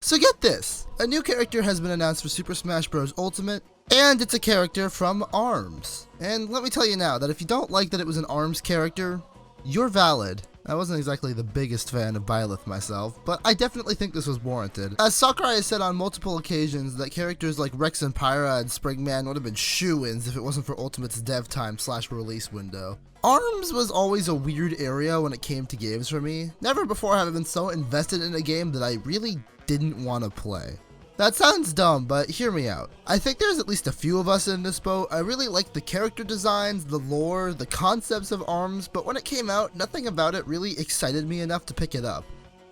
So get this, a new character has been announced for Super Smash Bros. Ultimate, and it's a character from ARMS. And let me tell you now that if you don't like that it was an ARMS character, you're valid. I wasn't exactly the biggest fan of Byleth myself, but I definitely think this was warranted. As Sakurai has said on multiple occasions that characters like Rex and Pyra and Springman would have been shoo-ins if it wasn't for Ultimate's dev time / release window. ARMS was always a weird area when it came to games for me. Never before have I been so invested in a game that I really didn't want to play. That sounds dumb, but hear me out. I think there's at least a few of us in this boat. I really like the character designs, the lore, the concepts of ARMS, but when it came out, nothing about it really excited me enough to pick it up.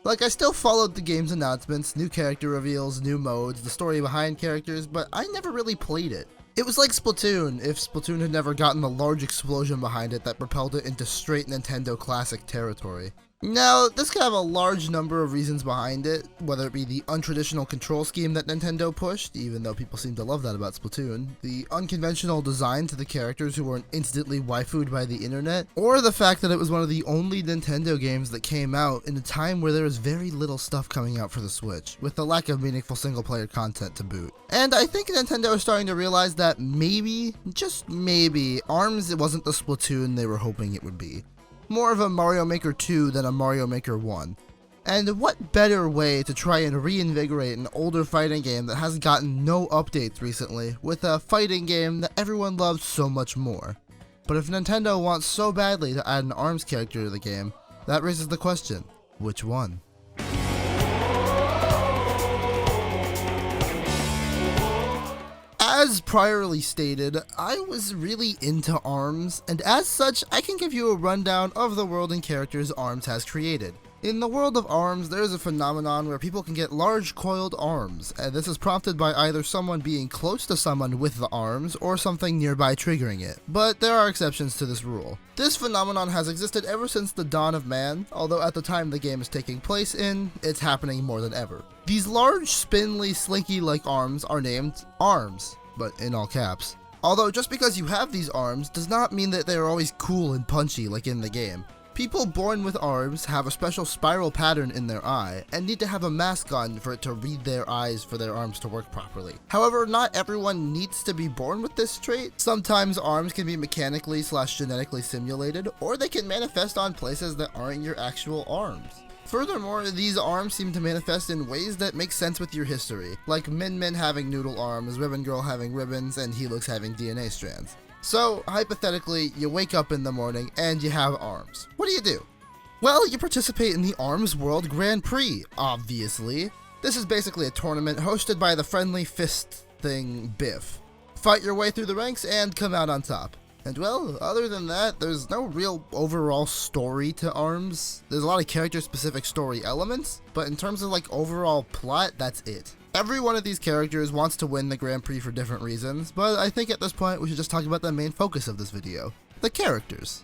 Like, I still followed the game's announcements, new character reveals, new modes, the story behind characters, but I never really played it. It was like Splatoon, if Splatoon had never gotten the large explosion behind it that propelled it into straight Nintendo classic territory. Now, this could have a large number of reasons behind it, whether it be the untraditional control scheme that Nintendo pushed, even though people seem to love that about Splatoon, the unconventional design to the characters who weren't instantly waifued by the internet, or the fact that it was one of the only Nintendo games that came out in a time where there was very little stuff coming out for the Switch, with the lack of meaningful single-player content to boot. And I think Nintendo is starting to realize that maybe, just maybe, ARMS wasn't the Splatoon they were hoping it would be. More of a Mario Maker 2 than a Mario Maker 1. And what better way to try and reinvigorate an older fighting game that has gotten no updates recently with a fighting game that everyone loves so much more. But if Nintendo wants so badly to add an ARMS character to the game, that raises the question, which one? As priorly stated, I was really into ARMS, and as such, I can give you a rundown of the world and characters ARMS has created. In the world of ARMS, there is a phenomenon where people can get large coiled arms, and this is prompted by either someone being close to someone with the arms, or something nearby triggering it. But there are exceptions to this rule. This phenomenon has existed ever since the dawn of man, although at the time the game is taking place in, it's happening more than ever. These large, spindly, slinky-like arms are named ARMS, but in all caps. Although just because you have these arms does not mean that they are always cool and punchy like in the game. People born with arms have a special spiral pattern in their eye and need to have a mask on for it to read their eyes for their arms to work properly. However, not everyone needs to be born with this trait. Sometimes arms can be mechanically / genetically simulated, or they can manifest on places that aren't your actual arms. Furthermore, these arms seem to manifest in ways that make sense with your history, like Min Min having noodle arms, Ribbon Girl having ribbons, and Helix having DNA strands. So, hypothetically, you wake up in the morning and you have arms. What do? Well, you participate in the ARMS World Grand Prix, obviously. This is basically a tournament hosted by the friendly fist thing Biff. Fight your way through the ranks and come out on top. And well, other than that, there's no real overall story to ARMS. There's a lot of character-specific story elements, but in terms of like overall plot, that's it. Every one of these characters wants to win the Grand Prix for different reasons, but I think at this point we should just talk about the main focus of this video, the characters.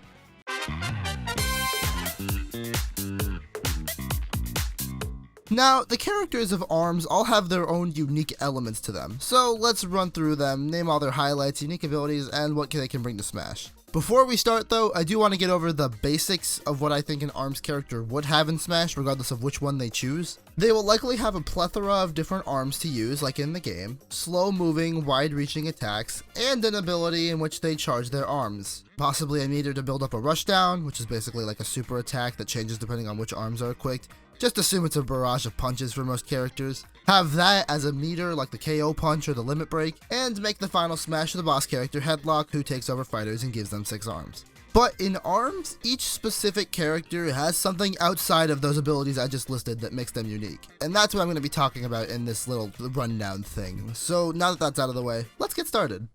Now, the characters of ARMS all have their own unique elements to them, so let's run through them, name all their highlights, unique abilities, and what they can bring to Smash. Before we start though, I do want to get over the basics of what I think an ARMS character would have in Smash, regardless of which one they choose. They will likely have a plethora of different arms to use, like in the game, slow-moving, wide-reaching attacks, and an ability in which they charge their arms. Possibly a meter to build up a rushdown, which is basically like a super attack that changes depending on which arms are equipped. Just assume it's a barrage of punches for most characters. Have that as a meter like the KO punch or the limit break, and make the final smash of the boss character Headlock, who takes over fighters and gives them 6 arms. But in ARMS, each specific character has something outside of those abilities I just listed that makes them unique. And that's what I'm going to be talking about in this little rundown thing. So now that that's out of the way, let's get started.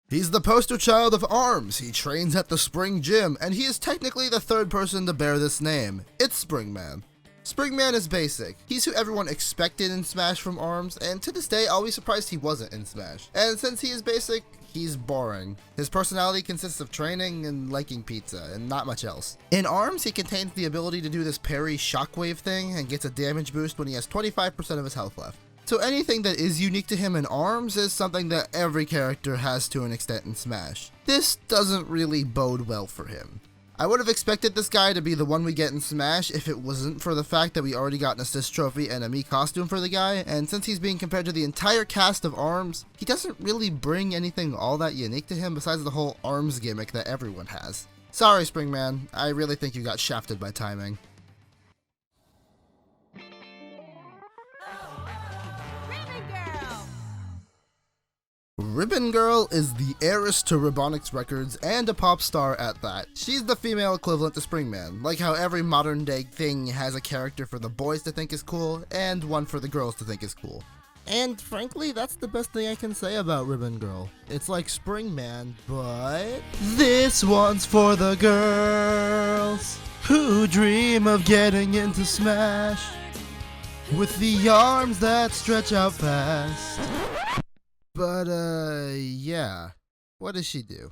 He's the poster child of ARMS. He trains at the Spring Gym, and he is technically the third person to bear this name. It's Springman. Springman is basic. He's who everyone expected in Smash from ARMS, and to this day, I'll be surprised he wasn't in Smash. And since he is basic, he's boring. His personality consists of training and liking pizza, and not much else. In ARMS, he contains the ability to do this parry shockwave thing, and gets a damage boost when he has 25% of his health left. So anything that is unique to him in ARMS is something that every character has to an extent in Smash. This doesn't really bode well for him. I would have expected this guy to be the one we get in Smash if it wasn't for the fact that we already got an assist trophy and a Mii costume for the guy, and since he's being compared to the entire cast of ARMS, he doesn't really bring anything all that unique to him besides the whole ARMS gimmick that everyone has. Sorry, Springman, I really think you got shafted by timing. Ribbon Girl is the heiress to Ribbonix Records and a pop star at that. She's the female equivalent to Springman, like how every modern day thing has a character for the boys to think is cool and one for the girls to think is cool. And frankly, that's the best thing I can say about Ribbon Girl. It's like Springman, but this one's for the girls who dream of getting into Smash with the arms that stretch out fast. But, yeah. What does she do?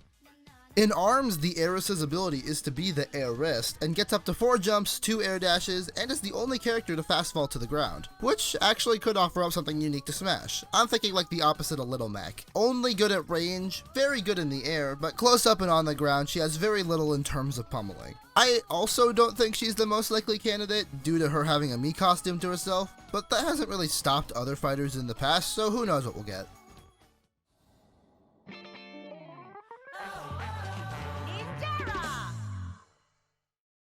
In ARMS, the heiress's ability is to be the heiress, and gets up to 4 jumps, 2 air dashes, and is the only character to fast fall to the ground, which actually could offer up something unique to Smash. I'm thinking like the opposite of Little Mac. Only good at range, very good in the air, but close up and on the ground, she has very little in terms of pummeling. I also don't think she's the most likely candidate, due to her having a Mii costume to herself, but that hasn't really stopped other fighters in the past, so who knows what we'll get.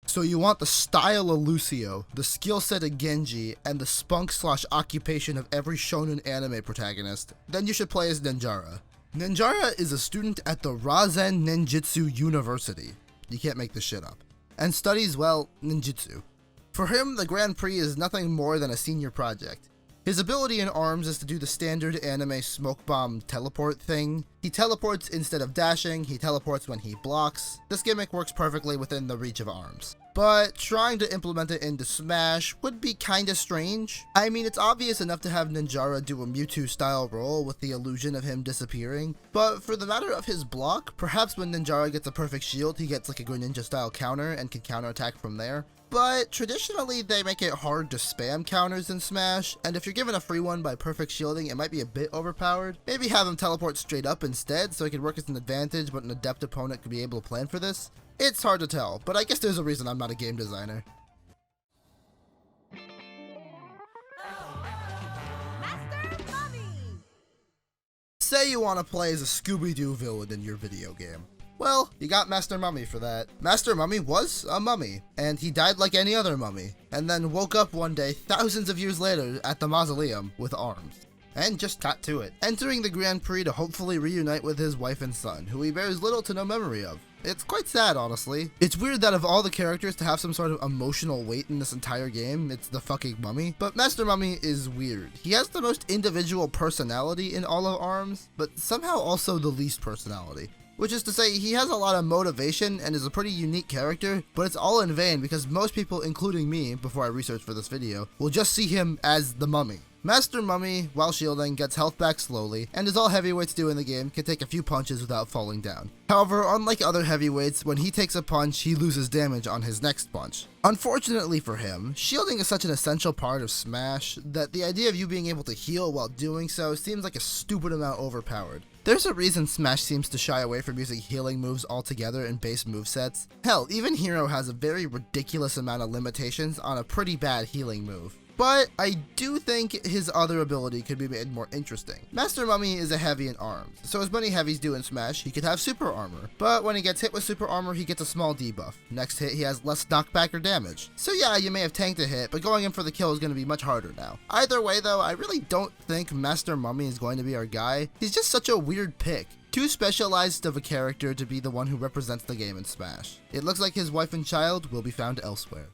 So you want the style of Lucio, the skill set of Genji, and the spunk/occupation of every shonen anime protagonist, then you should play as Ninjara. Ninjara is a student at the Rasen Ninjutsu University, you can't make this shit up, and studies, well, ninjutsu. For him, the Grand Prix is nothing more than a senior project. His ability in ARMS is to do the standard anime smoke bomb teleport thing. He teleports instead of dashing, he teleports when he blocks. This gimmick works perfectly within the reach of ARMS. But trying to implement it into Smash would be kinda strange. I mean, it's obvious enough to have Ninjara do a Mewtwo style roll with the illusion of him disappearing, but for the matter of his block, perhaps when Ninjara gets a perfect shield, he gets like a Greninja style counter and can counterattack from there. But traditionally, they make it hard to spam counters in Smash, and if you're given a free one by perfect shielding, it might be a bit overpowered. Maybe have him teleport straight up instead, so it could work as an advantage, but an adept opponent could be able to plan for this. It's hard to tell, but I guess there's a reason I'm not a game designer. Master Mummy! Say you want to play as a Scooby-Doo villain in your video game. Well, you got Master Mummy for that. Master Mummy was a mummy, and he died like any other mummy, and then woke up one day thousands of years later at the mausoleum with arms. And just got to it, entering the Grand Prix to hopefully reunite with his wife and son, who he bears little to no memory of. It's quite sad, honestly. It's weird that of all the characters to have some sort of emotional weight in this entire game, it's the fucking mummy. But Master Mummy is weird. He has the most individual personality in all of ARMS, but somehow also the least personality. Which is to say, he has a lot of motivation and is a pretty unique character, but it's all in vain because most people, including me, before I researched for this video, will just see him as the mummy. Master Mummy, while shielding, gets health back slowly, and as all heavyweights do in the game, can take a few punches without falling down. However, unlike other heavyweights, when he takes a punch, he loses damage on his next punch. Unfortunately for him, shielding is such an essential part of Smash that the idea of you being able to heal while doing so seems like a stupid amount overpowered. There's a reason Smash seems to shy away from using healing moves altogether in base movesets. Hell, even Hero has a very ridiculous amount of limitations on a pretty bad healing move. But I do think his other ability could be made more interesting. Master Mummy is a heavy in arms, so as many heavies do in Smash, he could have super armor. But when he gets hit with super armor, he gets a small debuff. Next hit, he has less knockback or damage. So yeah, you may have tanked a hit, but going in for the kill is going to be much harder now. Either way though, I really don't think Master Mummy is going to be our guy. He's just such a weird pick. Too specialized of a character to be the one who represents the game in Smash. It looks like his wife and child will be found elsewhere.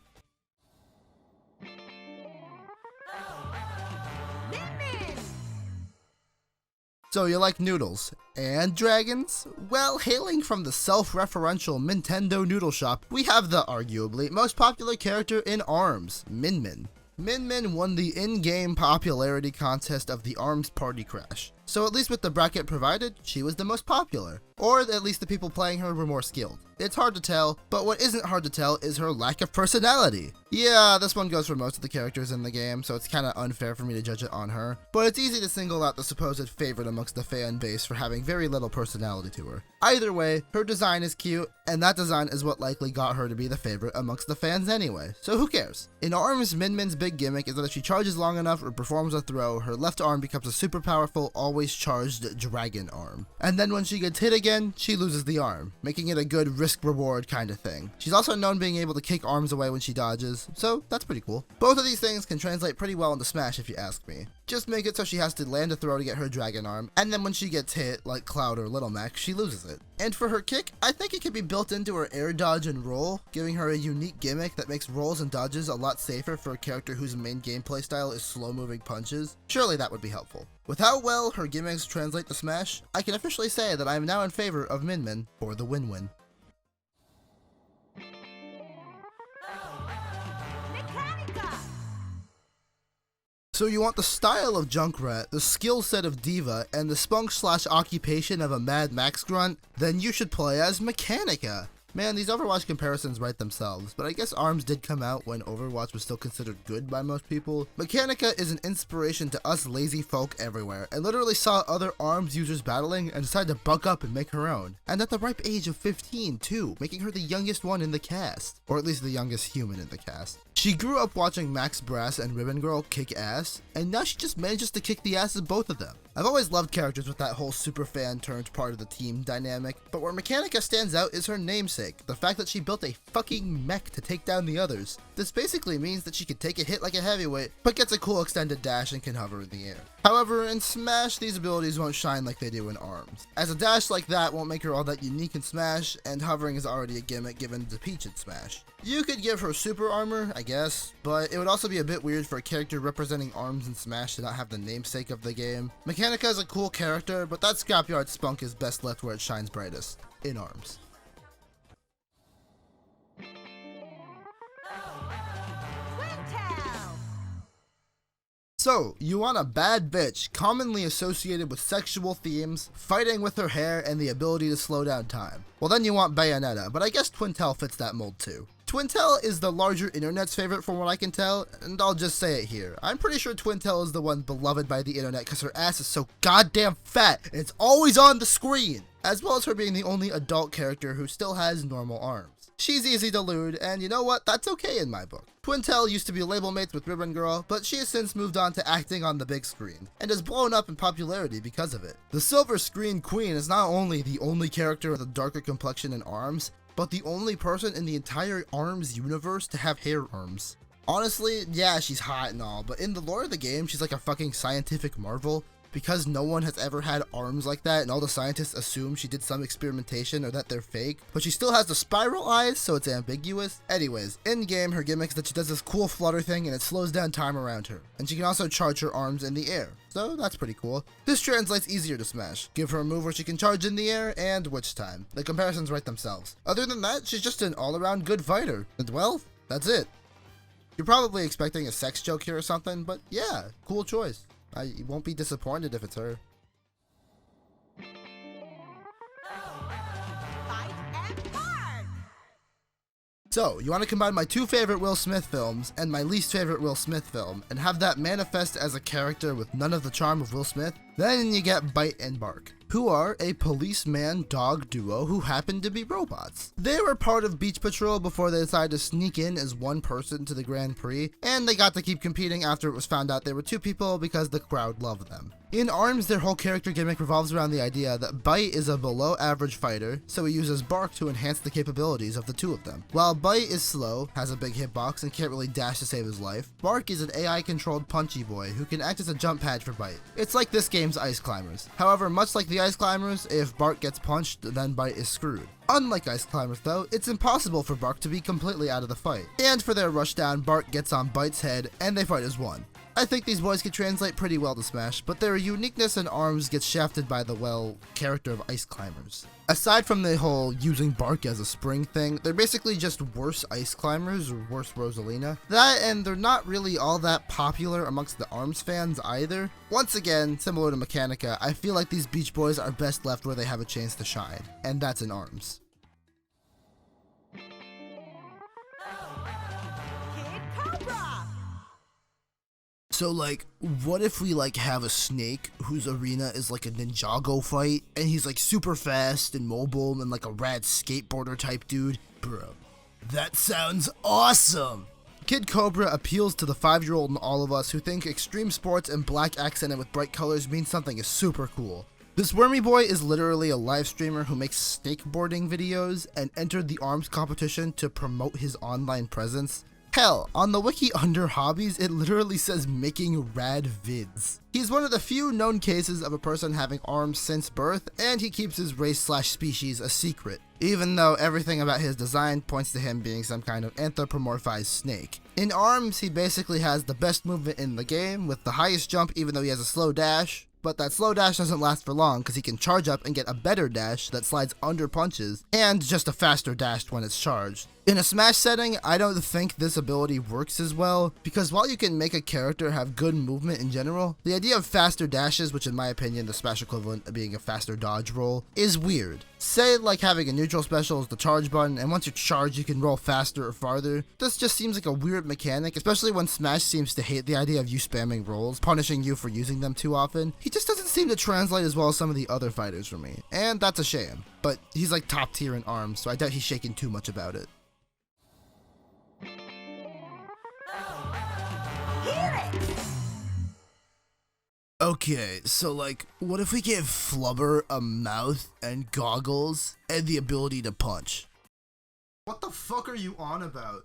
So you like noodles and dragons? Well, hailing from the self-referential Nintendo Noodle Shop, we have the arguably most popular character in ARMS, Min Min. Min Min won the in-game popularity contest of the ARMS Party Crash. so at least with the bracket provided, she was the most popular. Or at least the people playing her were more skilled. It's hard to tell, but what isn't hard to tell is her lack of personality. Yeah, this one goes for most of the characters in the game, so it's kinda unfair for me to judge it on her, but it's easy to single out the supposed favorite amongst the fan base for having very little personality to her. Either way, her design is cute, and that design is what likely got her to be the favorite amongst the fans anyway, so who cares? In ARMS, Min Min's big gimmick is that if she charges long enough or performs a throw, her left arm becomes a super powerful, always charged dragon arm. And then when she gets hit again, she loses the arm, making it a good risk-reward kind of thing. She's also known being able to kick arms away when she dodges, so that's pretty cool. Both of these things can translate pretty well into Smash if you ask me. Just make it so she has to land a throw to get her dragon arm, and then when she gets hit, like Cloud or Little Mac, she loses it. And for her kick, I think it can be built into her air dodge and roll, giving her a unique gimmick that makes rolls and dodges a lot safer for a character whose main gameplay style is slow-moving punches. Surely that would be helpful. With how well her gimmicks translate to Smash, I can officially say that I am now in favor of Min Min for the win-win. So you want the style of Junkrat, the skill set of Diva, and the spunk/occupation of a Mad Max grunt? Then you should play as Mechanica. Man, these Overwatch comparisons write themselves, but I guess ARMS did come out when Overwatch was still considered good by most people. Mechanica is an inspiration to us lazy folk everywhere, and literally saw other ARMS users battling and decided to buck up and make her own. And at the ripe age of 15 too, making her the youngest one in the cast, or at least the youngest human in the cast. She grew up watching Max Brass and Ribbon Girl kick ass, and now she just manages to kick the ass of both of them. I've always loved characters with that whole super fan turned part of the team dynamic, but where Mechanica stands out is her namesake, the fact that she built a fucking mech to take down the others. This basically means that she can take a hit like a heavyweight, but gets a cool extended dash and can hover in the air. However, in Smash, these abilities won't shine like they do in ARMS, as a dash like that won't make her all that unique in Smash, and hovering is already a gimmick given to Peach in Smash. You could give her super armor, I guess, but it would also be a bit weird for a character representing ARMS in Smash to not have the namesake of the game. Mechanica is a cool character, but that Scrapyard spunk is best left where it shines brightest, in ARMS. So, you want a bad bitch, commonly associated with sexual themes, fighting with her hair, and the ability to slow down time. Well, then you want Bayonetta, but I guess Twintelle fits that mold too. Twintelle is the larger internet's favorite from what I can tell, and I'll just say it here. I'm pretty sure Twintelle is the one beloved by the internet because her ass is so goddamn fat, and it's always on the screen, as well as her being the only adult character who still has normal arms. She's easy to lewd, and you know what? That's okay in my book. Twintelle used to be label mates with Ribbon Girl, but she has since moved on to acting on the big screen, and has blown up in popularity because of it. The Silver Screen Queen is not only the only character with a darker complexion in ARMS, but the only person in the entire ARMS universe to have hair arms. Honestly, yeah, she's hot and all, but in the lore of the game, she's like a fucking scientific marvel. Because no one has ever had arms like that, and all the scientists assume she did some experimentation or that they're fake, but she still has the spiral eyes, so it's ambiguous. Anyways, in-game, her gimmick is that she does this cool flutter thing and it slows down time around her, and she can also charge her arms in the air, so that's pretty cool. This translates easier to Smash. Give her a move where she can charge in the air, and witch time. The comparisons write themselves. Other than that, she's just an all-around good fighter, and well, that's it. You're probably expecting a sex joke here or something, but yeah, cool choice. You won't be disappointed if it's her. So, you want to combine my two favorite Will Smith films and my least favorite Will Smith film, and have that manifest as a character with none of the charm of Will Smith? Then you get Bite and Bark, who are a policeman-dog duo who happen to be robots. They were part of Beach Patrol before they decided to sneak in as one person to the Grand Prix, and they got to keep competing after it was found out they were two people because the crowd loved them. In ARMS, their whole character gimmick revolves around the idea that Bite is a below-average fighter, so he uses Bark to enhance the capabilities of the two of them. While Bite is slow, has a big hitbox, and can't really dash to save his life, Bark is an AI-controlled punchy boy who can act as a jump pad for Bite. It's like this game's Ice Climbers. However, much like the Ice Climbers, if Bark gets punched, then Bite is screwed. Unlike Ice Climbers though, it's impossible for Bark to be completely out of the fight. And for their rushdown, Bark gets on Bite's head, and they fight as one. I think these boys can translate pretty well to Smash, but their uniqueness in ARMS gets shafted by the, well, character of Ice Climbers. Aside from the whole using bark as a spring thing, they're basically just worse Ice Climbers or worse Rosalina. That, and they're not really all that popular amongst the ARMS fans either. Once again, similar to Mechanica, I feel like these Beach Boys are best left where they have a chance to shine, and that's in ARMS. So like, what if we like have a snake whose arena is like a Ninjago fight, and he's like super fast and mobile and like a rad skateboarder type dude? Bro, that sounds awesome! Kid Cobra appeals to the 5-year-old in all of us who think extreme sports and black accented with bright colors means something is super cool. This Wormy Boy is literally a live streamer who makes snakeboarding videos and entered the ARMS competition to promote his online presence. Hell, on the wiki under hobbies, it literally says making rad vids. He's one of the few known cases of a person having arms since birth, and he keeps his race/species a secret, even though everything about his design points to him being some kind of anthropomorphized snake. In ARMS, he basically has the best movement in the game, with the highest jump even though he has a slow dash, but that slow dash doesn't last for long because he can charge up and get a better dash that slides under punches, and just a faster dash when it's charged. In a Smash setting, I don't think this ability works as well, because while you can make a character have good movement in general, the idea of faster dashes, which in my opinion the Smash equivalent of being a faster dodge roll, is weird. Say like having a neutral special is the charge button, and once you charge you can roll faster or farther. This just seems like a weird mechanic, especially when Smash seems to hate the idea of you spamming rolls, punishing you for using them too often. He just doesn't seem to translate as well as some of the other fighters for me, and that's a shame. But he's like top tier in ARMS, so I doubt he's shaking too much about it. Okay, so like, what if we gave Flubber a mouth and goggles and the ability to punch? What the fuck are you on about?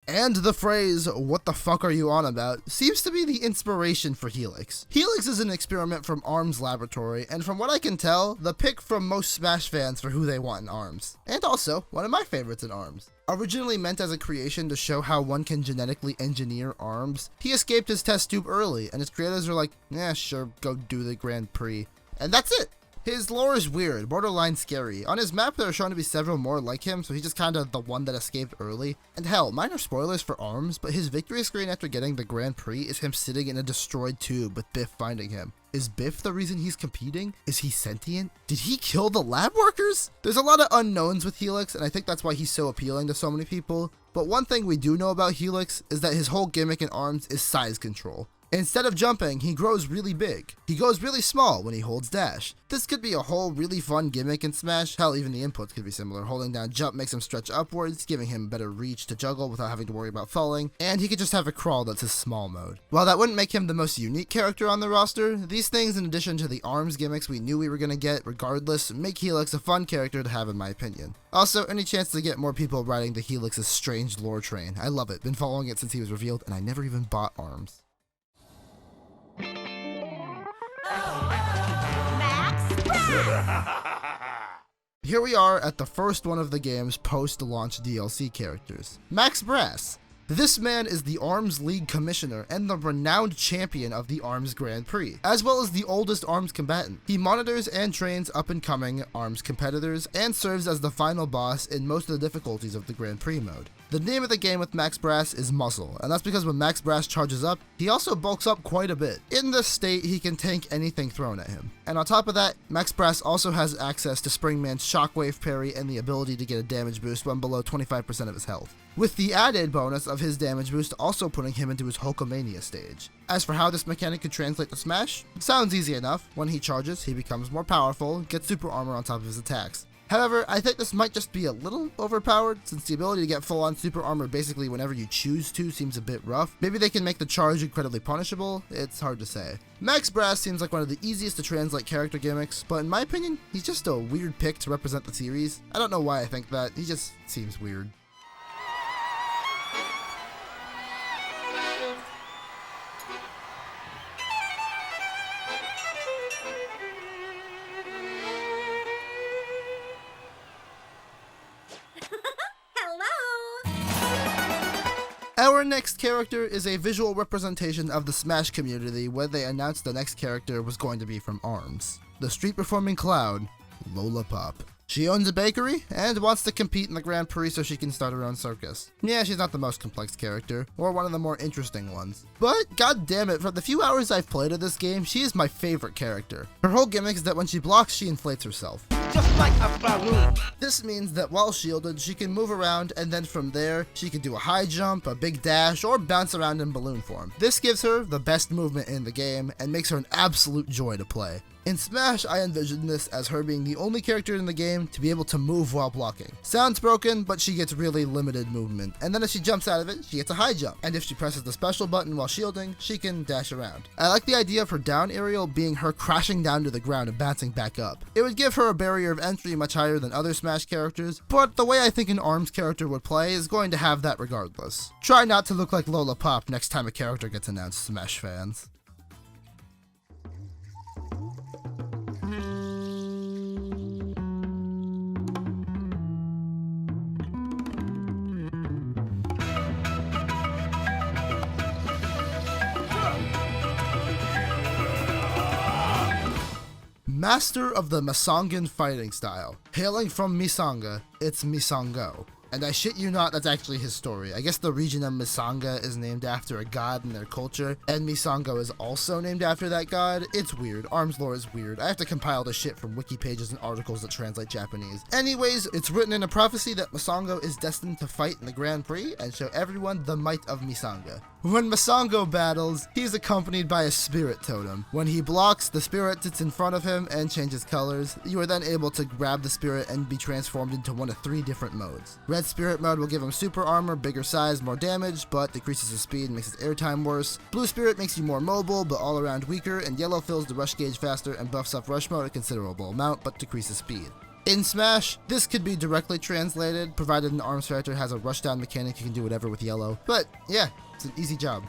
And the phrase, "what the fuck are you on about," seems to be the inspiration for Helix. Helix is an experiment from ARMS Laboratory, and from what I can tell, the pick from most Smash fans for who they want in ARMS. And also, one of my favorites in ARMS. Originally meant as a creation to show how one can genetically engineer ARMS, he escaped his test tube early, and his creators are like, yeah, sure, go do the Grand Prix. And that's it! His lore is weird, borderline scary. On his map there are shown to be several more like him, so he's just kinda the one that escaped early. And hell, minor spoilers for ARMS, but his victory screen after getting the Grand Prix is him sitting in a destroyed tube with Biff finding him. Is Biff the reason he's competing? Is he sentient? Did he kill the lab workers? There's a lot of unknowns with Helix, and I think that's why he's so appealing to so many people. But one thing we do know about Helix is that his whole gimmick in ARMS is size control. Instead of jumping, he grows really big. He goes really small when he holds dash. This could be a whole really fun gimmick in Smash. Hell, even the inputs could be similar. Holding down jump makes him stretch upwards, giving him better reach to juggle without having to worry about falling, and he could just have a crawl that's his small mode. While that wouldn't make him the most unique character on the roster, these things in addition to the ARMS gimmicks we knew we were gonna get regardless, make Helix a fun character to have in my opinion. Also, any chance to get more people riding the Helix's strange lore train. I love it. Been following it since he was revealed, and I never even bought ARMS. Here we are at the first one of the game's post-launch DLC characters, Max Brass. This man is the ARMS League Commissioner and the renowned champion of the ARMS Grand Prix, as well as the oldest ARMS combatant. He monitors and trains up-and-coming ARMS competitors and serves as the final boss in most of the difficulties of the Grand Prix mode. The name of the game with Max Brass is Muscle, and that's because when Max Brass charges up, he also bulks up quite a bit. In this state, he can tank anything thrown at him. And on top of that, Max Brass also has access to Springman's Shockwave parry and the ability to get a damage boost when below 25% of his health, with the added bonus of his damage boost also putting him into his Hulkamania stage. As for how this mechanic could translate to Smash, it sounds easy enough. When he charges, he becomes more powerful, gets super armor on top of his attacks. However, I think this might just be a little overpowered, since the ability to get full-on super armor basically whenever you choose to seems a bit rough. Maybe they can make the charge incredibly punishable, it's hard to say. Max Brass seems like one of the easiest to translate character gimmicks, but in my opinion, he's just a weird pick to represent the series. I don't know why I think that, he just seems weird. Our next character is a visual representation of the Smash community where they announced the next character was going to be from ARMS. The street performing clown, Lola Pop. She owns a bakery and wants to compete in the Grand Prix so she can start her own circus. Yeah, she's not the most complex character, or one of the more interesting ones. But, god damn it, for the few hours I've played of this game, she is my favorite character. Her whole gimmick is that when she blocks, she inflates herself. Just like a balloon. This means that while shielded, she can move around, and then from there, she can do a high jump, a big dash, or bounce around in balloon form. This gives her the best movement in the game, and makes her an absolute joy to play. In Smash, I envision this as her being the only character in the game to be able to move while blocking. Sounds broken, but she gets really limited movement, and then if she jumps out of it, she gets a high jump, and if she presses the special button while shielding, she can dash around. I like the idea of her down aerial being her crashing down to the ground and bouncing back up. It would give her a barrier of entry much higher than other Smash characters, but the way I think an ARMS character would play is going to have that regardless. Try not to look like Lola Pop next time a character gets announced, Smash fans. Master of the Miçangan fighting style. Hailing from MIÇANGA, it's MIÇANGO. And I shit you not, that's actually his story. I guess the region of MIÇANGA is named after a god in their culture, and MIÇANGO is also named after that god. It's weird. ARMS lore is weird. I have to compile the shit from wiki pages and articles that translate Japanese. Anyways, it's written in a prophecy that MIÇANGO is destined to fight in the Grand Prix and show everyone the might of MIÇANGA. When MIÇANGO battles, he's accompanied by a spirit totem. When he blocks, the spirit sits in front of him and changes colors. You are then able to grab the spirit and be transformed into one of 3 different modes. Red spirit mode will give him super armor, bigger size, more damage, but decreases his speed and makes his airtime worse. Blue spirit makes you more mobile, but all around weaker, and yellow fills the rush gauge faster and buffs up rush mode a considerable amount, but decreases speed. In Smash, this could be directly translated, provided an ARMS character has a rushdown mechanic, you can do whatever with yellow. But yeah, it's an easy job.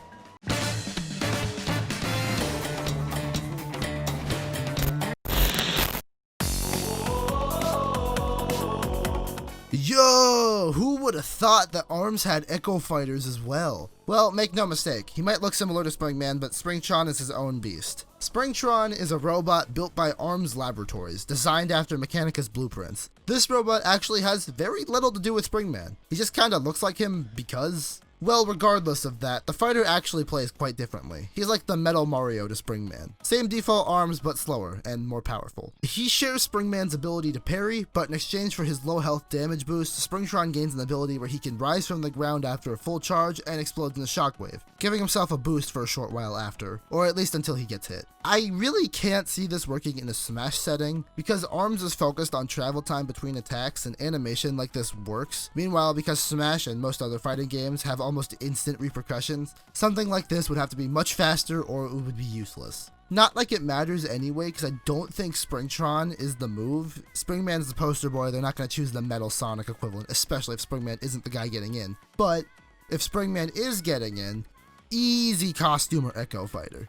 Yo, who would have thought that ARMS had Echo Fighters as well? Well, make no mistake, he might look similar to Springman, but Springtron is his own beast. Springtron is a robot built by ARMS Laboratories, designed after Mechanica's blueprints. This robot actually has very little to do with Springman. He just kinda looks like him because... Well, regardless of that, the fighter actually plays quite differently. He's like the Metal Mario to Springman. Same default arms, but slower and more powerful. He shares Springman's ability to parry, but in exchange for his low health damage boost, Springtron gains an ability where he can rise from the ground after a full charge and explodes in a shockwave, giving himself a boost for a short while after, or at least until he gets hit. I really can't see this working in a Smash setting, because ARMS is focused on travel time between attacks and animation like this works. Meanwhile, because Smash and most other fighting games have almost instant repercussions, something like this would have to be much faster or it would be useless. Not like it matters anyway, because I don't think Springtron is the move. Springman's the poster boy, they're not going to choose the Metal Sonic equivalent, especially if Springman isn't the guy getting in. But if Springman is getting in, easy costumer Echo Fighter.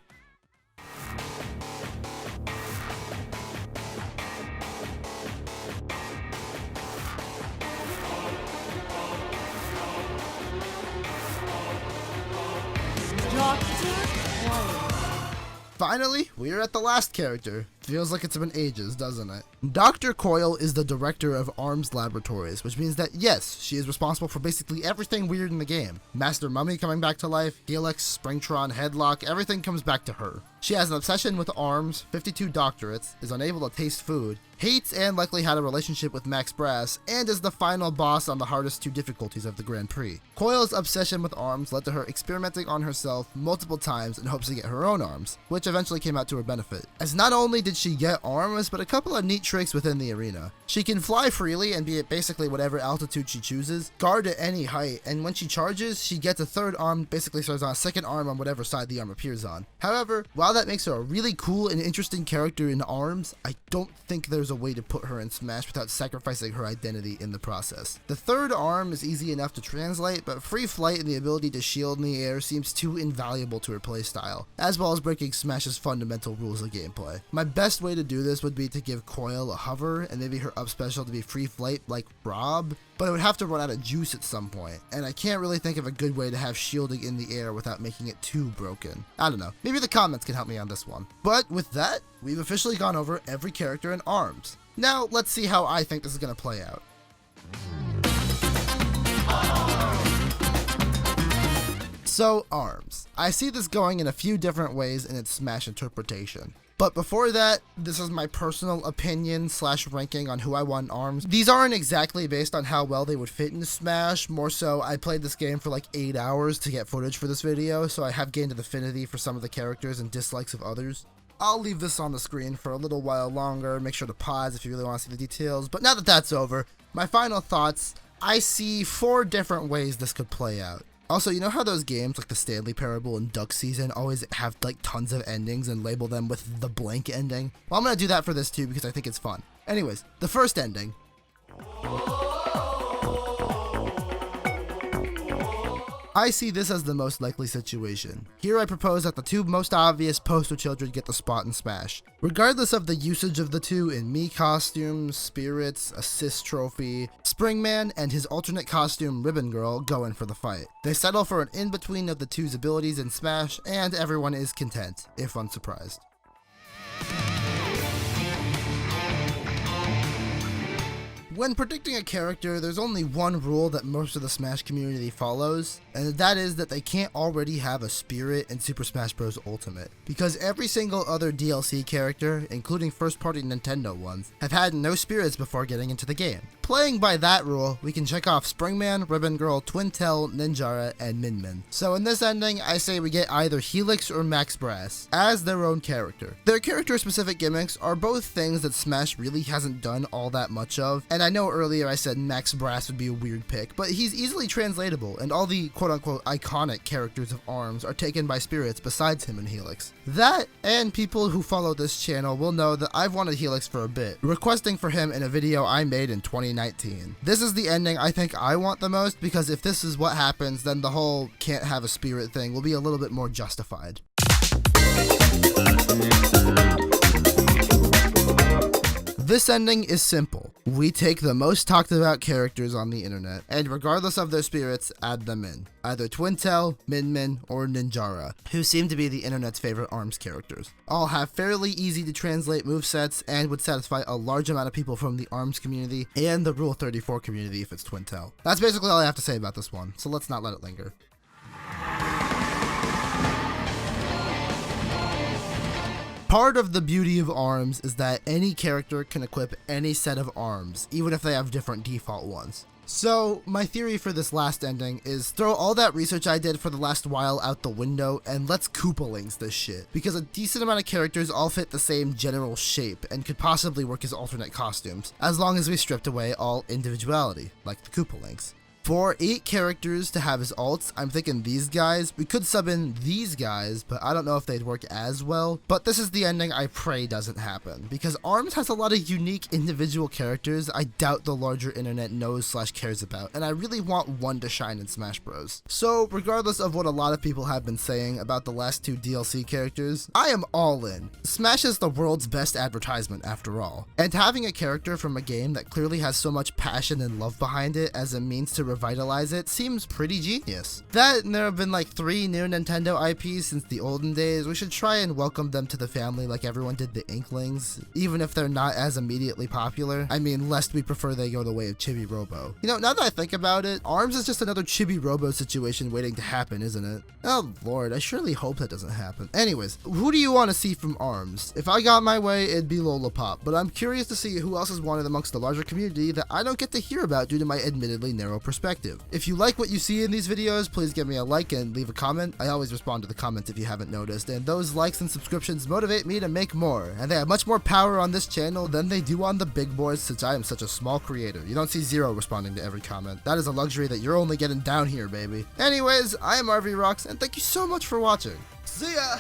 Finally, we are at the last character. Feels like it's been ages, doesn't it? Dr. Coil is the director of ARMS Laboratories, which means that yes, she is responsible for basically everything weird in the game. Master Mummy coming back to life, Helix, Springtron, Headlock, everything comes back to her. She has an obsession with ARMS, 52 doctorates, is unable to taste food, hates and likely had a relationship with Max Brass, and is the final boss on the hardest 2 difficulties of the Grand Prix. Coil's obsession with ARMS led to her experimenting on herself multiple times in hopes to get her own arms, which eventually came out to her benefit, as not only did she get arms, but a couple of neat tricks within the arena. She can fly freely and be at basically whatever altitude she chooses, guard at any height, and when she charges, she gets a third arm, basically serves on a second arm on whatever side the arm appears on. However, while that makes her a really cool and interesting character in ARMS, I don't think there's a way to put her in Smash without sacrificing her identity in the process. The third arm is easy enough to translate, but free flight and the ability to shield in the air seems too invaluable to her playstyle, as well as breaking Smash's fundamental rules of gameplay. My best way to do this would be to give Coil a hover and maybe her up special to be free flight like Rob, but it would have to run out of juice at some point, and I can't really think of a good way to have shielding in the air without making it too broken. I don't know, maybe the comments can help me on this one. But with that, we've officially gone over every character in ARMS. Now let's see how I think this is going to play out. So ARMS. I see this going in a few different ways in its Smash interpretation. But before that, this is my personal opinion / ranking on who I want in ARMS. These aren't exactly based on how well they would fit into Smash, more so I played this game for like 8 hours to get footage for this video, so I have gained an affinity for some of the characters and dislikes of others. I'll leave this on the screen for a little while longer, make sure to pause if you really want to see the details, but now that that's over, my final thoughts, I see 4 different ways this could play out. Also, you know how those games like the Stanley Parable and DEUX Season always have like tons of endings and label them with the blank ending? Well, I'm gonna do that for this too because I think it's fun. Anyways, the first ending. I see this as the most likely situation. Here I propose that the 2 most obvious poster children get the spot in Smash. Regardless of the usage of the 2 in Mii costumes, spirits, assist trophy, Springman and his alternate costume Ribbon Girl go in for the fight. They settle for an in-between of the 2's abilities in Smash, and everyone is content, if unsurprised. When predicting a character, there's only one rule that most of the Smash community follows, and that is that they can't already have a spirit in Super Smash Bros. Ultimate, because every single other DLC character, including first-party Nintendo ones, have had no spirits before getting into the game. Playing by that rule, we can check off Springman, Ribbon Girl, Twintel, Ninjara, and Min Min. So in this ending, I say we get either Helix or Max Brass as their own character. Their character-specific gimmicks are both things that Smash really hasn't done all that much of, and I know earlier I said Max Brass would be a weird pick, but he's easily translatable, and all the quote-unquote iconic characters of ARMS are taken by spirits besides him and Helix. That, and people who follow this channel will know that I've wanted Helix for a bit, requesting for him in a video I made in 2019. This is the ending I think I want the most, because if this is what happens, then the whole can't have a spirit thing will be a little bit more justified. This ending is simple. We take the most talked about characters on the internet, and regardless of their spirits, add them in. Either Twintel, Min Min, or Ninjara, who seem to be the internet's favorite ARMS characters. All have fairly easy to translate movesets and would satisfy a large amount of people from the ARMS community and the Rule 34 community if it's Twintel. That's basically all I have to say about this one, so let's not let it linger. Part of the beauty of ARMS is that any character can equip any set of arms, even if they have different default ones. So, my theory for this last ending is throw all that research I did for the last while out the window and let's Koopalings this shit, because a decent amount of characters all fit the same general shape and could possibly work as alternate costumes, as long as we stripped away all individuality, like the Koopalings. For 8 characters to have as alts, I'm thinking these guys. We could sub in these guys, but I don't know if they'd work as well. But this is the ending I pray doesn't happen, because ARMS has a lot of unique individual characters I doubt the larger internet knows / cares about, and I really want one to shine in Smash Bros. So regardless of what a lot of people have been saying about the last 2 DLC characters, I am all in. Smash is the world's best advertisement after all, and having a character from a game that clearly has so much passion and love behind it as a means to revitalize it seems pretty genius. That, and there have been like 3 new Nintendo IPs since the olden days. We should try and welcome them to the family like everyone did the Inklings, even if they're not as immediately popular. I mean, lest we prefer they go the way of Chibi Robo. You know, now that I think about it, ARMS is just another Chibi Robo situation waiting to happen, isn't it? Oh lord, I surely hope that doesn't happen. Anyways, who do you want to see from ARMS? If I got my way, it'd be Lollapop, but I'm curious to see who else is wanted amongst the larger community that I don't get to hear about due to my admittedly narrow perspective. If you like what you see in these videos, please give me a like and leave a comment. I always respond to the comments if you haven't noticed, and those likes and subscriptions motivate me to make more, and they have much more power on this channel than they do on the big boards since I am such a small creator. You don't see Zero responding to every comment. That is a luxury that you're only getting down here, baby. Anyways, I am RVRocks, and thank you so much for watching. See ya!